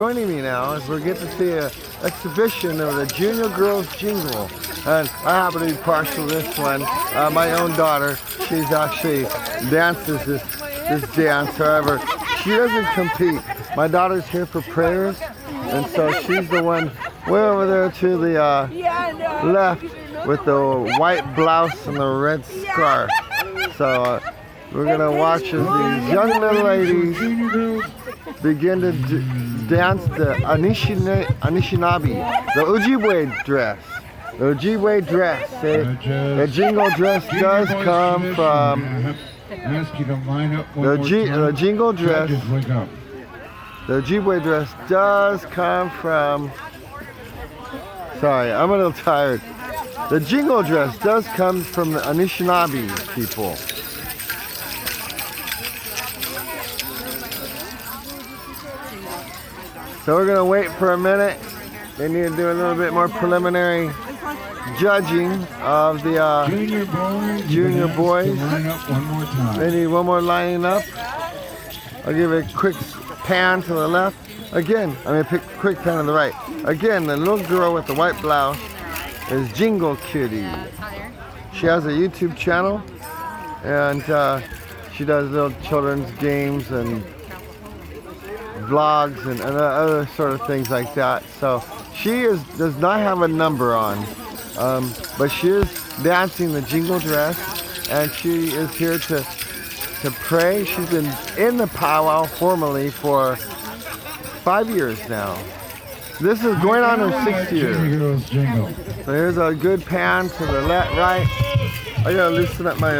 Joining me now as we get to see an exhibition of the Junior Girls Jingle, and I happen to be partial to this one. My own daughter, she's actually dances this dance. However, she doesn't compete. My daughter's here for prayers, and so she's the one way over there to the left with the white blouse and the red scarf. So we're gonna watch as these young little ladies begin to dance the Anishinaabe, the Ojibwe dress. The Ojibwe dress. The jingle dress does come from the jingle dress. The Ojibwe dress does come from. Sorry, I'm a little tired. The jingle dress does come from the Anishinaabe people. So we're gonna wait for a minute. They need to do a little bit more preliminary judging of the junior boys. They need one more lining up. I'll give a quick pan to the left. Again, quick pan to the right. Again, the little girl with the white blouse is Jingle Kitty. She has a YouTube channel, and she does little children's games and vlogs and other sort of things like that. So she does not have a number on, but she is dancing the jingle dress, and she is here to pray. She's been in the powwow formally for 5 years now. This is going on her 6th year. So here's a good pan to the left, right. I gotta loosen up my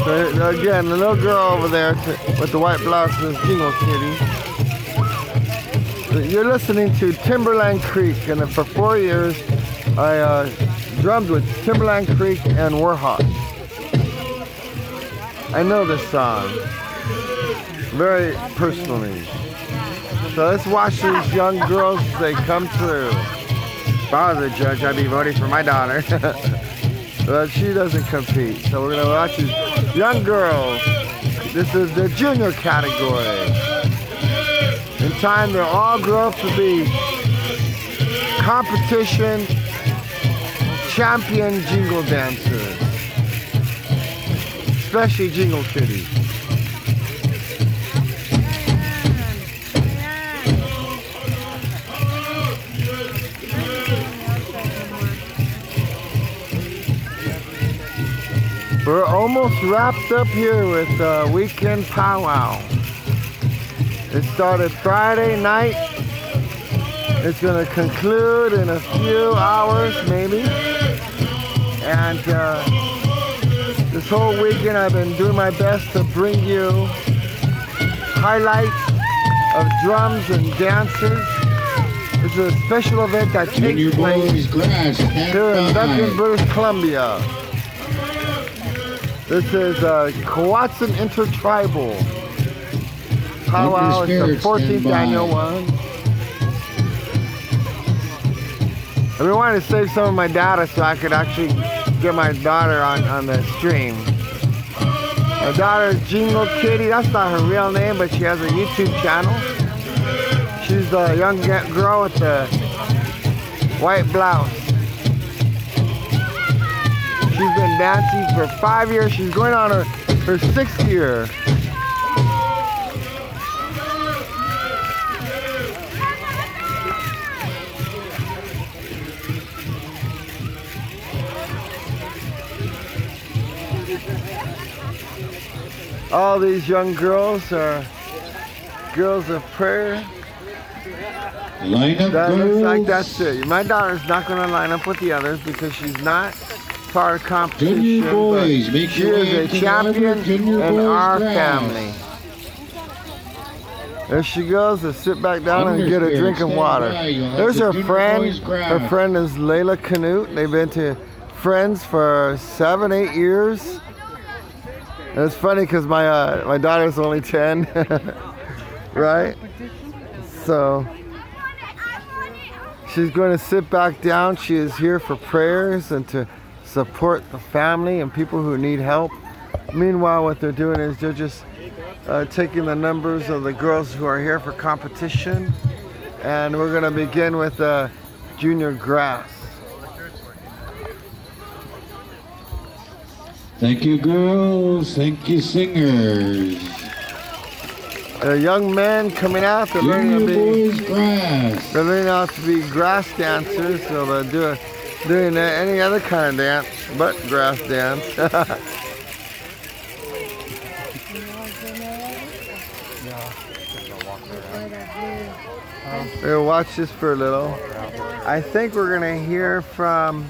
So again, the little girl over there with the white blouse is Jingle Kitty. You're listening to Timberland Creek, and for 4 years I drummed with Timberland Creek and Warhawk. I know this song very personally. So let's watch these young girls as they come through. If I was a judge, I'd be voting for my daughter. But she doesn't compete. So we're gonna watch these young girls. This is the junior category. In time, they'll all grow up to be competition champion jingle dancers, especially Jingle Kitty. We're almost wrapped up here with weekend powwow. It started Friday night. It's going to conclude in a few hours, maybe. And this whole weekend I've been doing my best to bring you highlights of drums and dances. It's a special event that takes place here in Duncan, British Columbia. This is Qu'Wutsun InterTribal Powwow. It's the 14th annual one. I've been wanting to save some of my data so I could actually get my daughter on the stream. My daughter is Jingle Kitty. That's not her real name, but she has a YouTube channel. She's the young girl with the white blouse. She's been dancing for 5 years. She's going on her 6th year. All these young girls are girls of prayer. Line up, that looks like that's it. My daughter's not going to line up with the others because she's not part of competition. Junior boys, make she your is way a to champion Junior in boys our grass. family. There she goes to sit back down and get a drink of water. There's her friend. Her friend is Layla Canute. They've been friends for 7-8 years. And it's funny because my daughter's only 10, right? So she's going to sit back down. She is here for prayers and to support the family and people who need help. Meanwhile, what they're doing is they're just taking the numbers of the girls who are here for competition. And we're going to begin with junior grass. Thank you, girls. Thank you, singers. A young men coming out. They're learning to boys grass. They're learning how to be grass dancers. So they're doing any other kind of dance but grass dance. We'll watch this for a little. I think we're gonna hear from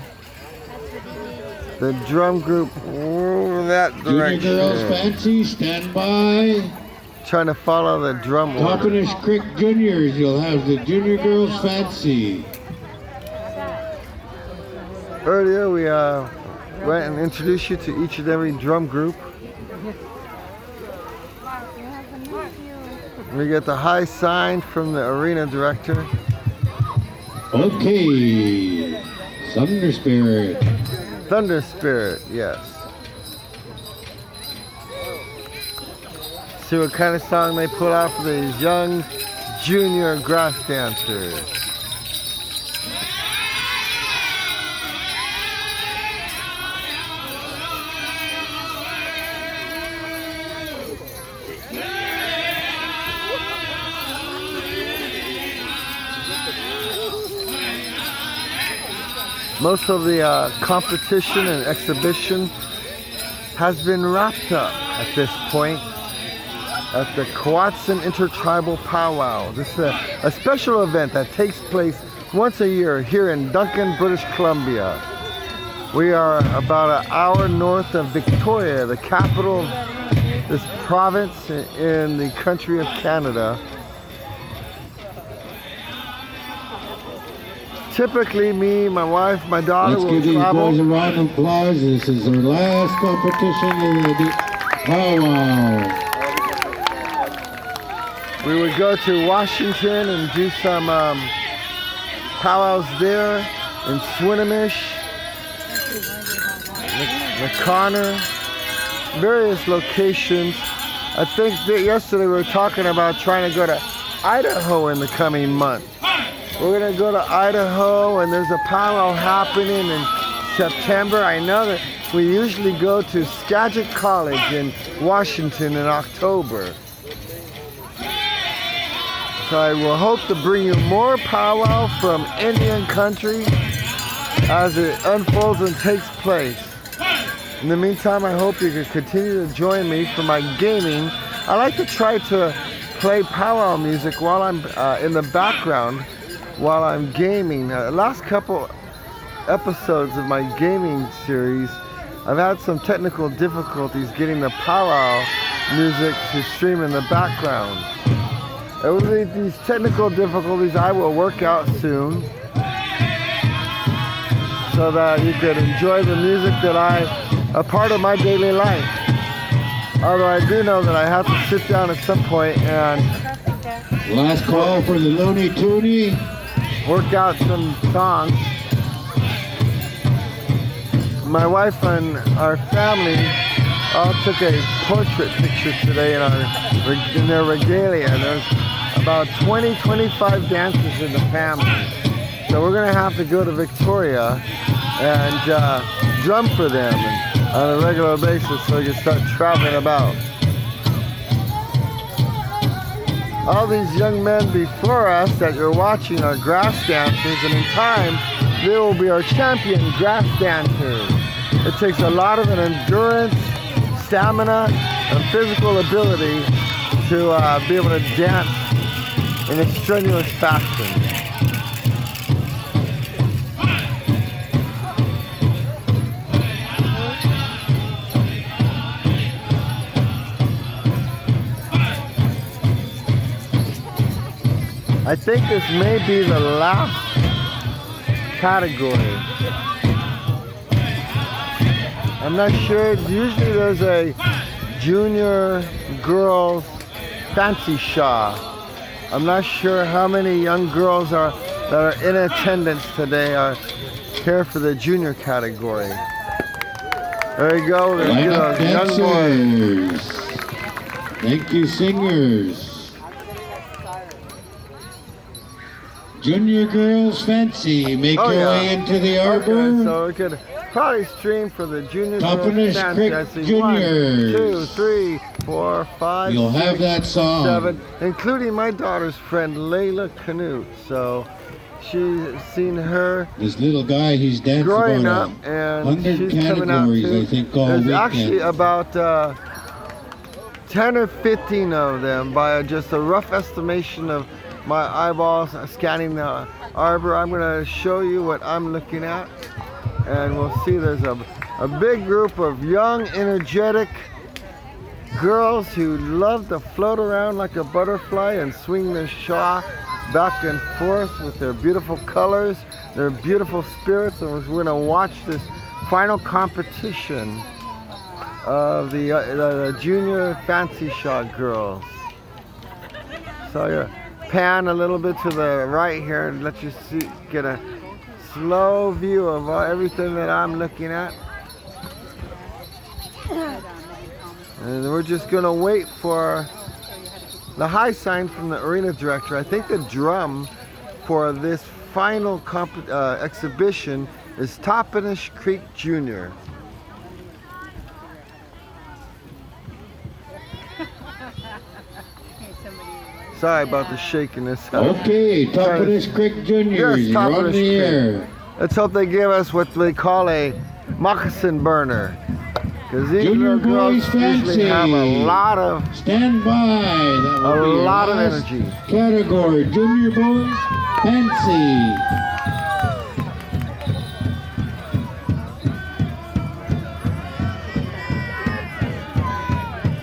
the drum group that direction. Junior girls fancy, stand by. Trying to follow the drum order. Toppenish Creek Juniors, you'll have the junior girls fancy. Earlier we went and introduced you to each and every drum group. We get the high sign from the arena director. Okay, Thunder Spirit. Thunder Spirit, yes. See what kind of song they pull out for these young junior grass dancers. Most of the competition and exhibition has been wrapped up at this point at the Qu'Wutsun InterTribal Powwow. This is a special event that takes place once a year here in Duncan, British Columbia. We are about an hour north of Victoria, the capital of this province in the country of Canada. Typically, me, my wife, my daughter will Let's give travel. these boys a round of applause. This is their last competition in the powwow. We would go to Washington and do some powwows there in Swinomish, McConnor, various locations. I think that yesterday we were talking about trying to go to Idaho in the coming month. We're gonna go to Idaho, and there's a powwow happening in September. I know that we usually go to Skagit College in Washington in October. So I will hope to bring you more powwow from Indian country as it unfolds and takes place. In the meantime, I hope you can continue to join me for my gaming. I like to try to play powwow music while I'm in the background while I'm gaming. Last couple episodes of my gaming series, I've had some technical difficulties getting the powwow music to stream in the background. These technical difficulties I will work out soon so that you can enjoy the music that a part of my daily life. Although I do know that I have to sit down at some point and last call for the Looney Tooney. Work out some songs. My wife and our family all took a portrait picture today in their regalia. There's about 20-25 dancers in the family. So we're gonna have to go to Victoria and drum for them on a regular basis so we can start traveling about. All these young men before us that you're watching are grass dancers, and in time, they will be our champion grass dancers. It takes a lot of an endurance, stamina, and physical ability to be able to dance in a strenuous fashion. I think this may be the last category. I'm not sure. Usually there's a junior girls fancy show. I'm not sure how many young girls that are in attendance today are here for the junior category. There you go. Let's Line get up a young boy. dancers. Thank you, singers. Junior girls fancy. Make Oh, your yeah. way into the arbor. Okay, so we could probably stream for the junior Toppenish girls Creek dancing. Juniors. 1, 2, 3, 4, 5, You'll 6, have that song. 7, including my daughter's friend Layla Canute. So she's seen her This little guy, he's dancing growing up, about and 100 she's coming out categories, too. I think, all There's weekend. actually about 10 or 15 of them by just a rough estimation of my eyeballs scanning the arbor. I'm going to show you what I'm looking at, and we'll see there's a big group of young, energetic girls who love to float around like a butterfly and swing their shaw back and forth with their beautiful colors, their beautiful spirits. And we're going to watch this final competition of the junior fancy shot girls. So you pan a little bit to the right here and let you see, get a slow view of everything that I'm looking at. And we're just gonna wait for the high sign from the arena director. I think the drum for this final exhibition is Toppenish Creek Junior. Sorry about the shakiness. Okay, Toppenish Creek Juniors, Yes, you're on Toppenish the Creek. air. Let's hope they give us what they call a moccasin burner. Because these Junior little girls boys usually have a fancy. lot of Stand by. That will A be your lot of last energy. category. Junior boys fancy.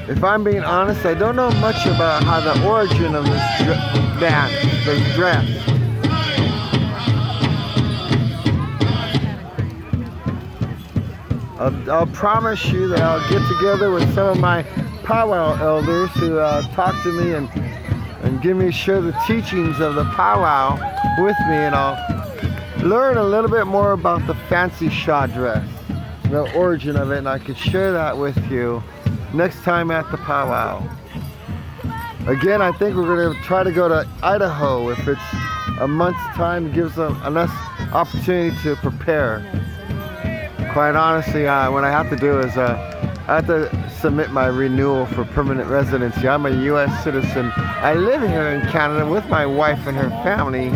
If I'm being honest, I don't know much about how the origin of this dance, this dress. I'll promise you that I'll get together with some of my powwow elders who talk to me and share the teachings of the powwow with me, and I'll learn a little bit more about the fancy shot dress, the origin of it, and I could share that with you next time at the powwow. Again, I think we're going to try to go to Idaho if it's a month's time. It gives them enough opportunity to prepare. Quite honestly, what I have to do is I have to submit my renewal for permanent residency. I'm a U.S. citizen. I live here in Canada with my wife and her family,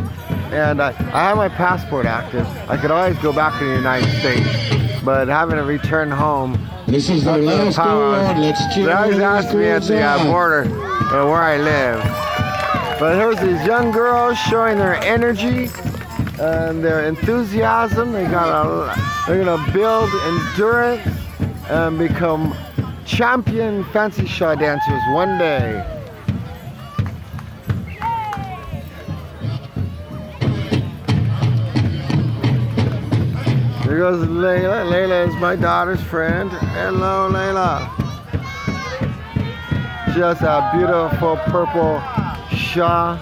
and I have my passport active. I could always go back to the United States, but having to return home. This is the last go on. Let's cheer They always these ask me at girls the on. border where I live. But here's these young girls showing their energy and their enthusiasm. They're gonna build endurance and become champion fancy shaw dancers one day. Here goes Layla. Layla is my daughter's friend. Hello, Layla. She has a beautiful purple shawl.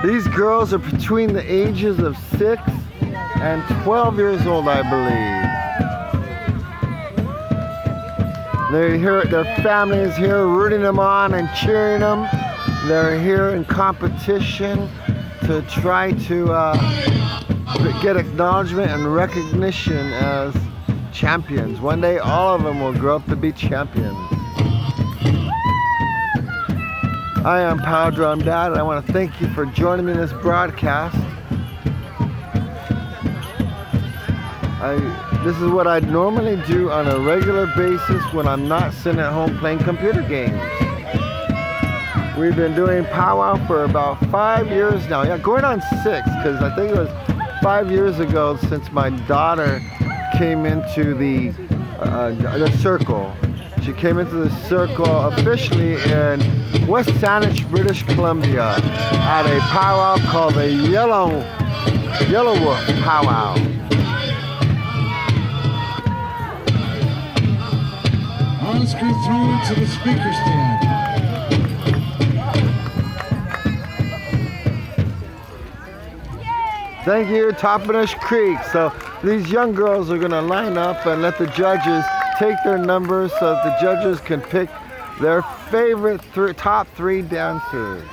These girls are between the ages of 6 and 12 years old, I believe. They're here, their family is here rooting them on and cheering them. They're here in competition to try to get acknowledgement and recognition as champions. One day all of them will grow up to be champions. I am Pow Drum Dad, and I want to thank you for joining me in this broadcast. This is what I normally do on a regular basis when I'm not sitting at home playing computer games. We've been doing powwow for about 5 years now. Yeah, going on 6, because I think it was 5 years ago since my daughter came into the circle. She came into the circle officially in West Saanich, British Columbia at a powwow called the Yellow Wolf Powwow. Oscar through to the speaker stand. Thank you, Toppenish Creek. So these young girls are gonna line up and let the judges take their numbers so that the judges can pick their favorite top 3 dancers.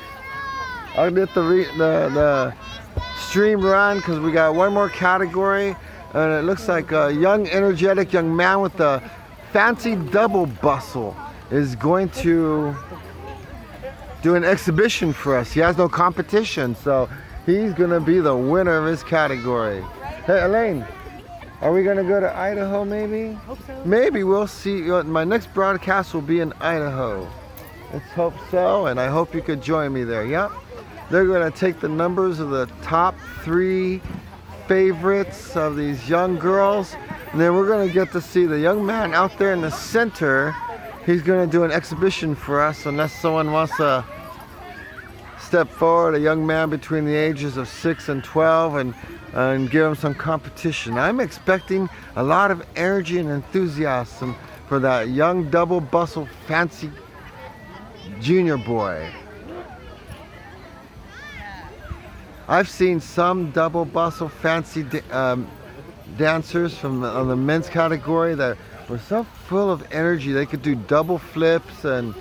I'll get the stream run because we got one more category, and it looks like a young, energetic young man with a fancy double bustle is going to do an exhibition for us. He has no competition, so he's gonna be the winner of his category. Hey, Elaine, are we gonna go to Idaho maybe? Hope so. Maybe we'll see. My next broadcast will be in Idaho. Let's hope so, and I hope you could join me there. Yep. They're gonna take the numbers of the top 3 favorites of these young girls, and then we're gonna get to see the young man out there in the center. He's gonna do an exhibition for us, unless someone wants to step forward, a young man between the ages of 6 and 12, and give him some competition. I'm expecting a lot of energy and enthusiasm for that young double bustle fancy junior boy. I've seen some double bustle fancy dancers on the men's category that were so full of energy. They could do double flips and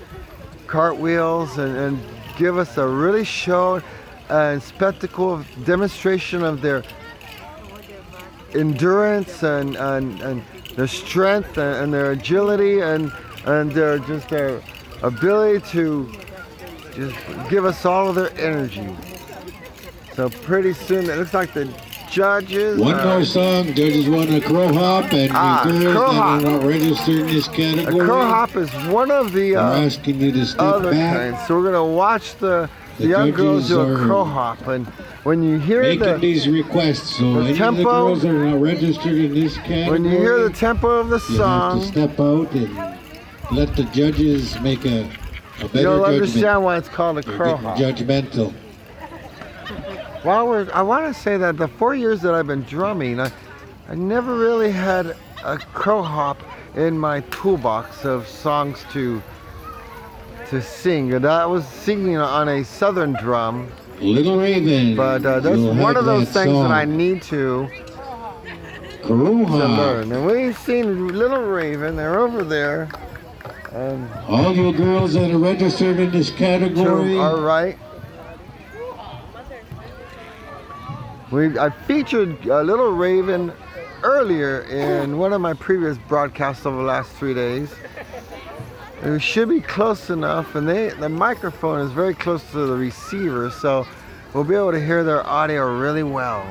cartwheels and give us a really show and spectacle demonstration of their endurance and their strength and their agility and their ability to just give us all of their energy. So pretty soon it looks like the judges. One more song. Judges want a crow hop, and the girls that are not registered in this category. A crow hop is one of the I'm asking you to step other back. kinds. So we're gonna watch the young girls do a crow hop, and when you hear making these requests, so any tempo, of the girls that are not registered in this category, when you hear the tempo of the song, you have to step out and let the judges make a better you'll judgment. understand why it's called a They're crow getting hop. judgmental. Well, I want to say that the 4 years that I've been drumming, I never really had a crow hop in my toolbox of songs to sing. And I was singing on a southern drum. Little Raven. But that's one of those things that I need to learn. And we've seen Little Raven. They're over there. All you girls that are registered in this category. All right. I featured Little Raven earlier in one of my previous broadcasts over the last 3 days. It should be close enough, and the microphone is very close to the receiver, so we'll be able to hear their audio really well.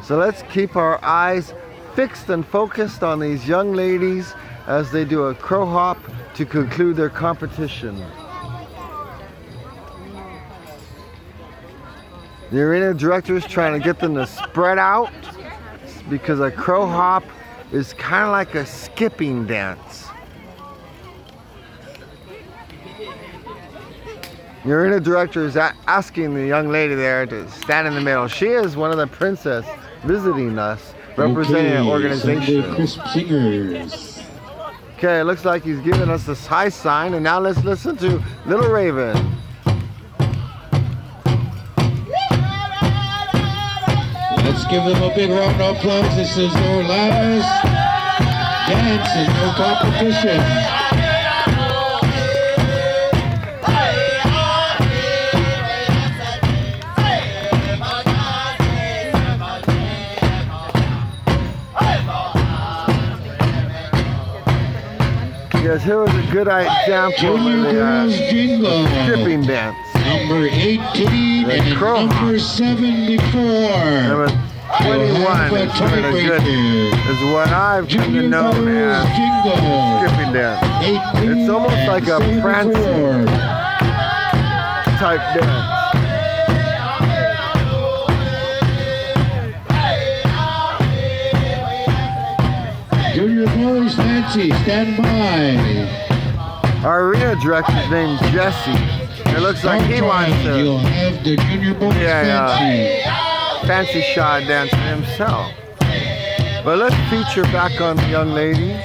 So let's keep our eyes fixed and focused on these young ladies as they do a crow hop to conclude their competition. The arena director is trying to get them to spread out because a crow hop is kind of like a skipping dance. The arena director is asking the young lady there to stand in the middle. She is one of the princess visiting us, representing an organization. Sunday Crisp Singers. Okay, it looks like he's giving us this high sign, and now let's listen to Little Raven. Let's give them a big round of applause. This is their last dance in their competition. Yes, here was a good example Junior of Girls the Jingle. skipping dance. Number 18 and number 74. Number 21 is what I've come to know as skipping dance. It's almost like a prancing type dance. Junior boys, Nancy, stand by. Our arena director's named Jesse. It looks like he wants to You'll have the junior boys fancy shot dancing himself. But let's feature back on the young ladies.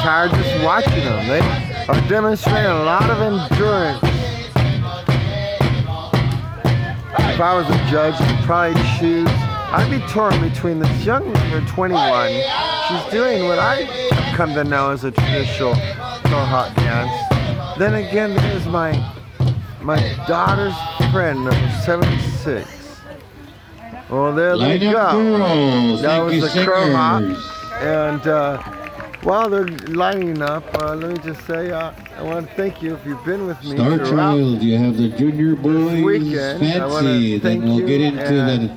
tired just watching them. They are demonstrating a lot of endurance. If I was a judge, I'd probably choose, I'd be torn between this young woman, 21. She's doing what I have come to know as a traditional Mohawk dance. Then again, there's my daughter's friend, number 76. Well, there they go. Girls. That was the crow hop. Singers. And while they're lining up, let me just say, I want to thank you if you've been with me Star throughout Child, you have the Junior Boys weekend. I wanna Fancy. Then thank we'll you get into the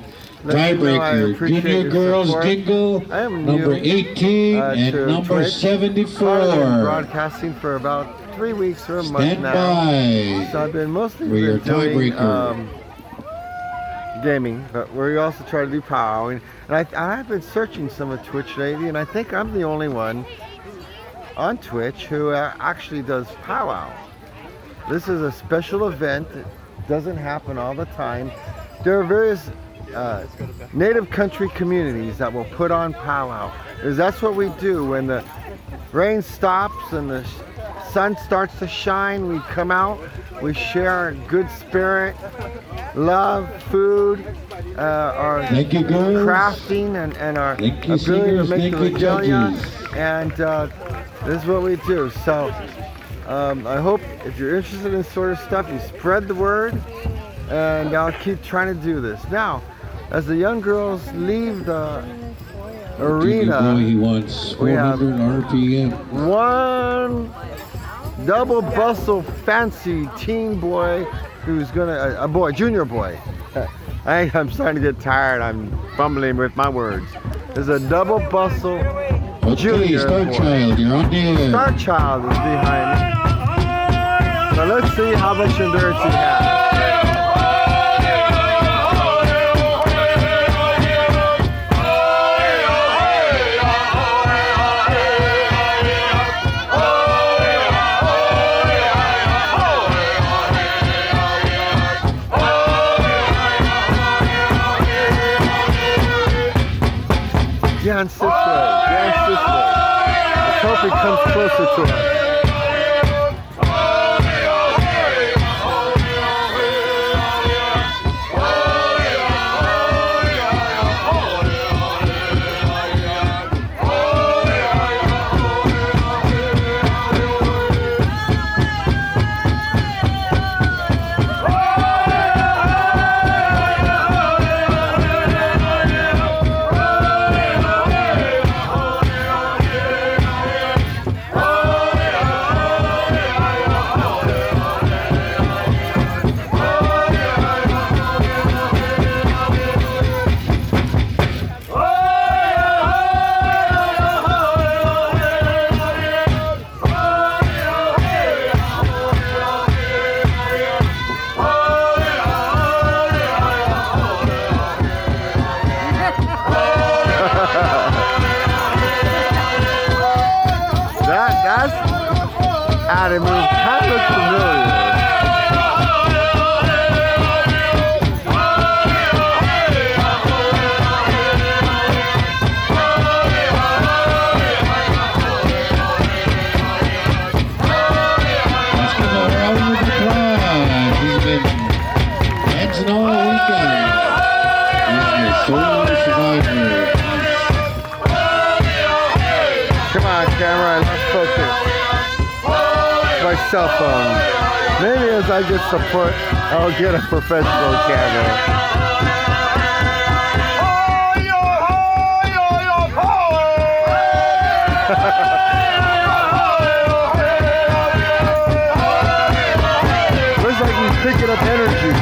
let you know I tiebreaker. appreciate Junior your Girls support. Jingle, I am number new, 18 and to number Twitch. I've been 74. broadcasting for about 3 weeks or a month Stand now. by So I've been mostly for your doing tiebreaker. gaming, but we also try to do powwowing. And I've been searching some of Twitch lately, and I think I'm the only one on Twitch who actually does powwow. This is a special event. It doesn't happen all the time. There are various native country communities that will put on powwow. Because that's what we do when the rain stops and the sun starts to shine. We come out, we share our good spirit, love, food, our Thank you, girls. crafting, and our Thank you, ability singers. to make Thank the you, regalia. judges. And this is what we do. So I hope if you're interested in this sort of stuff, you spread the word, and I'll keep trying to do this. Now, as the young girls leave the arena, Boy, he wants we have 400 RPM. one double bustle fancy teen boy who's gonna, a boy, junior boy. I'm starting to get tired. I'm fumbling with my words. There's a double bustle Okay, junior Star boy. Child, you're on the air. Star Child is behind me. So let's see how much endurance he has. Dance this way, dance this way. Let's hope he comes closer to us. Adam, it kind of looks familiar. Let's give a round of applause. He's been dancing all weekend. He's the soul survivor. Come on, camera, let's focus. My cell phone. Maybe as I get support, I'll get a professional camera. Looks like he's picking up energy.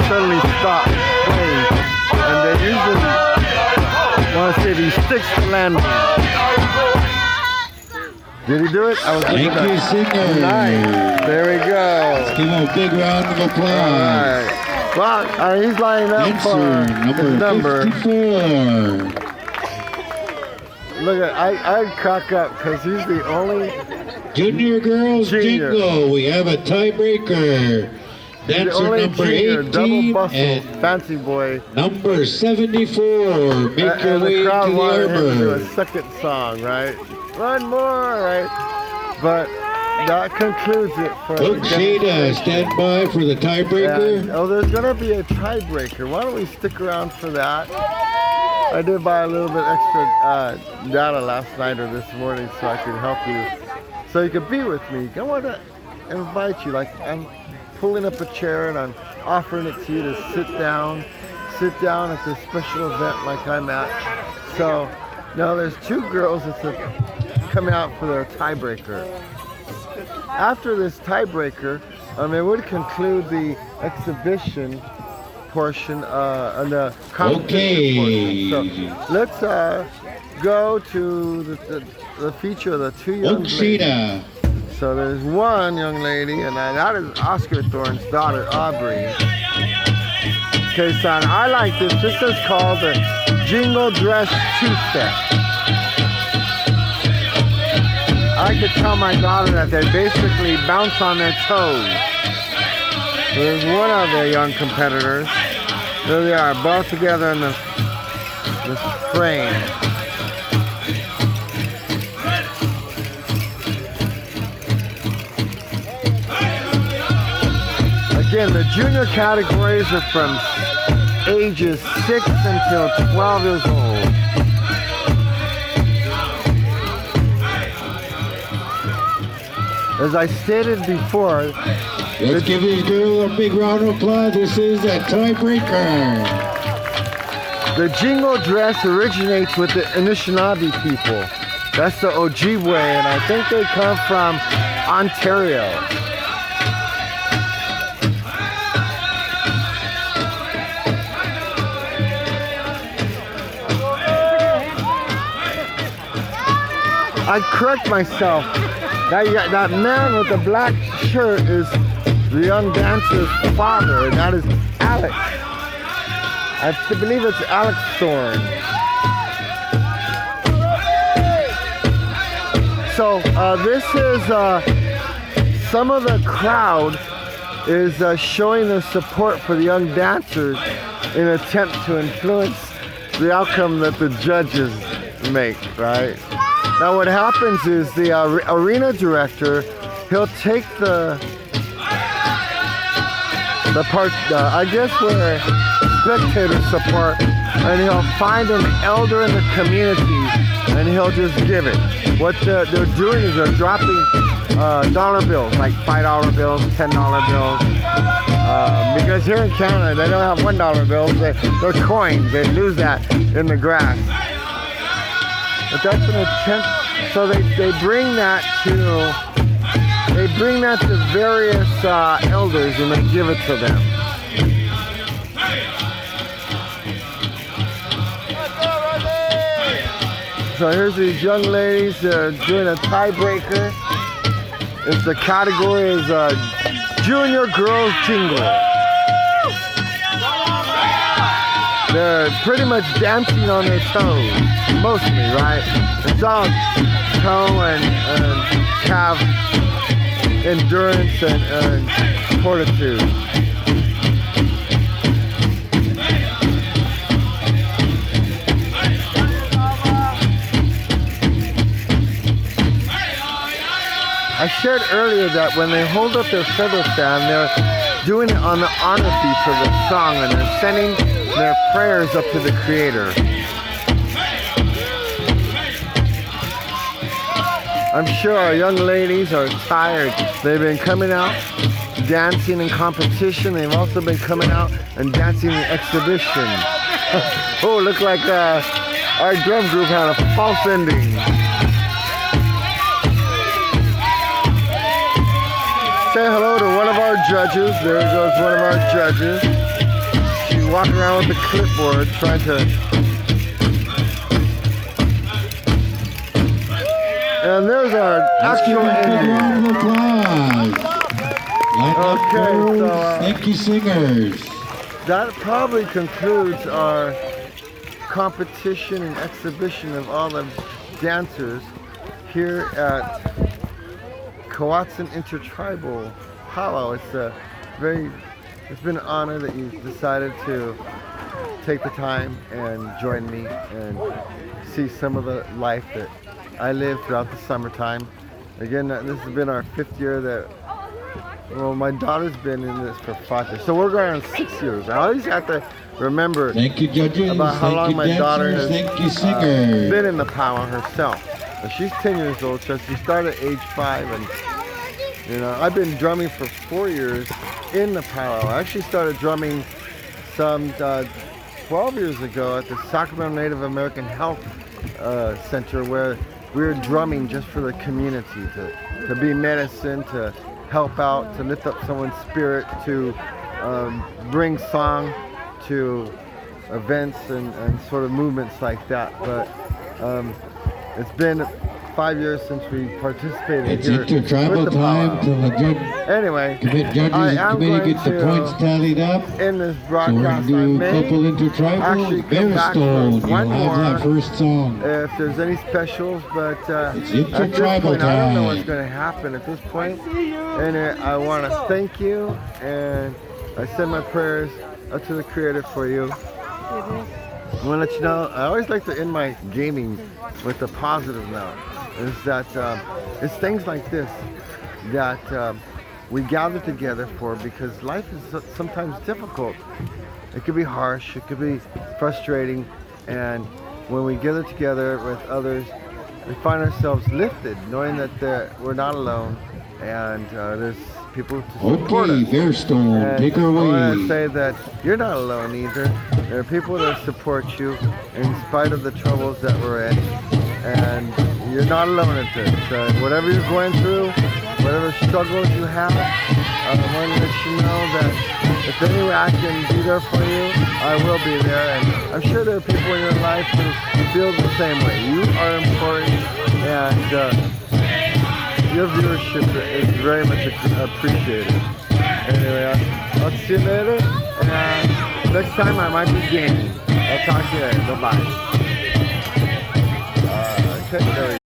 Suddenly stop playing, and they usually want to say he sticks to landing. Did he do it? Thank you, singer. Nice. There we go. Let's give him a big round of applause. All right. Well, he's lining up Dancer for his number. 54. look at, I'd crack up because he's the only Junior girls Junior. jingle. We have a tiebreaker. the Dancer only number junior, double 18 bustle, and fancy boy. number 74. Make your And way the to crowd the wanted him to do a arbor. second song, right? One more, right? But that concludes it for Look, the Shada, demonstration. stand by for the tiebreaker. And, oh, there's gonna be a tiebreaker. Why don't we stick around for that? I did buy a little bit extra data last night or this morning so I could help you, so you could be with me. I want to invite you. Like, I'm pulling up a chair and I'm offering it to you to sit down at this special event like I'm at. So now there's two girls that's coming out for their tiebreaker. After this tiebreaker, it would conclude the exhibition portion and the competition portion. So let's go to the feature of the two young Look, ladies. Shada. So there's one young lady, and that is Oscar Thorne's daughter, Aubrey. Okay, son, I like this. This is called the Jingle Dress two-step. I could tell my daughter that they basically bounce on their toes. There's one of the young competitors. There they are, both together in this frame. Again, the junior categories are from ages 6 until 12 years old. As I stated before, Let's give this girl a big round of applause. This is a tiebreaker. the Jingle Dress originates with the Anishinaabe people. That's the Ojibwe, and I think they come from Ontario. I correct myself. That man with the black shirt is the young dancer's father, and that is Alex. I believe it's Alex Thorne. So this is some of the crowd is showing their support for the young dancers in an attempt to influence the outcome that the judges make, right? Now what happens is the arena director, he'll take the part, I guess where spectator support, and he'll find an elder in the community and he'll just give it. What they're doing is they're dropping dollar bills, like $5 bills, $10 bills. Because here in Canada, they don't have $1 bills, they're coins, they lose that in the grass. But that's an attempt, so they bring that to various elders and they give it to them. So here's these young ladies doing a tiebreaker. The category is Junior Girls Jingle. They're pretty much dancing on their toes, mostly, right? It's all toe and calf endurance and fortitude. I shared earlier that when they hold up their feather fan, they're doing it on the honor beats of the song, and they're sending their prayers up to the Creator. I'm sure our young ladies are tired. They've been coming out dancing in competition. They've also been coming out and dancing in exhibition. Oh, look like our drum group had a false ending. Say hello to one of our judges. There goes one of our judges. She's walking around with the clipboard trying to... And there's our actual ending. Round of applause. Okay, so thank you, singers. that probably concludes our competition and exhibition of all the dancers here at Qu'Wutsun InterTribal Powwow. It's been an honor that you decided to take the time and join me and see some of the life that I live throughout the summertime. Again, this has been our 5th year that, well, my daughter's been in this for 5 years. So we're going on 6 years. I always have to remember Thank you, judges. about how long my daughter has Thank you, singers. been in the powwow herself. But she's 10 years old, so she started at age 5, and you know, I've been drumming for 4 years in the powwow. I actually started drumming some 12 years ago at the Sacramento Native American Health Center, where we were drumming just for the community, to be medicine, to help out, to lift up someone's spirit, to bring song to events and sort of movements like that. But it's been 5 years since we participated It's here intertribal with the time powwow. till the judge Anyway, judges I and am committee going get the to, points tallied up. in this So we're broadcast, going I to do may couple intertribals. actually come back for Barestone, you'll one have more that first song. if there's any specials, but It's at this intertribal point, I don't know what's time. going to happen at this point. And I want to thank you, and I send my prayers up to the Creator for you. I want to let you know, I always like to end my gaming with a positive note, is that it's things like this that we gather together for, because life is sometimes difficult. It could be harsh, it could be frustrating, and when we gather together with others, we find ourselves lifted, knowing that we're not alone, and there's people to support Okay, us. Barestone, And take her I want to away. say that you're not alone either. There are people that support you in spite of the troubles that we're in, and you're not alone at this. Whatever you're going through, whatever struggles you have, I want to let you know that if any way I can be there for you, I will be there. And I'm sure there are people in your life who feel the same way. You are important, and your viewership is very much appreciated. Anyway, I'll see you later, and next time I might be gaming. I'll talk to you later. Bye-bye. Okay, there we go.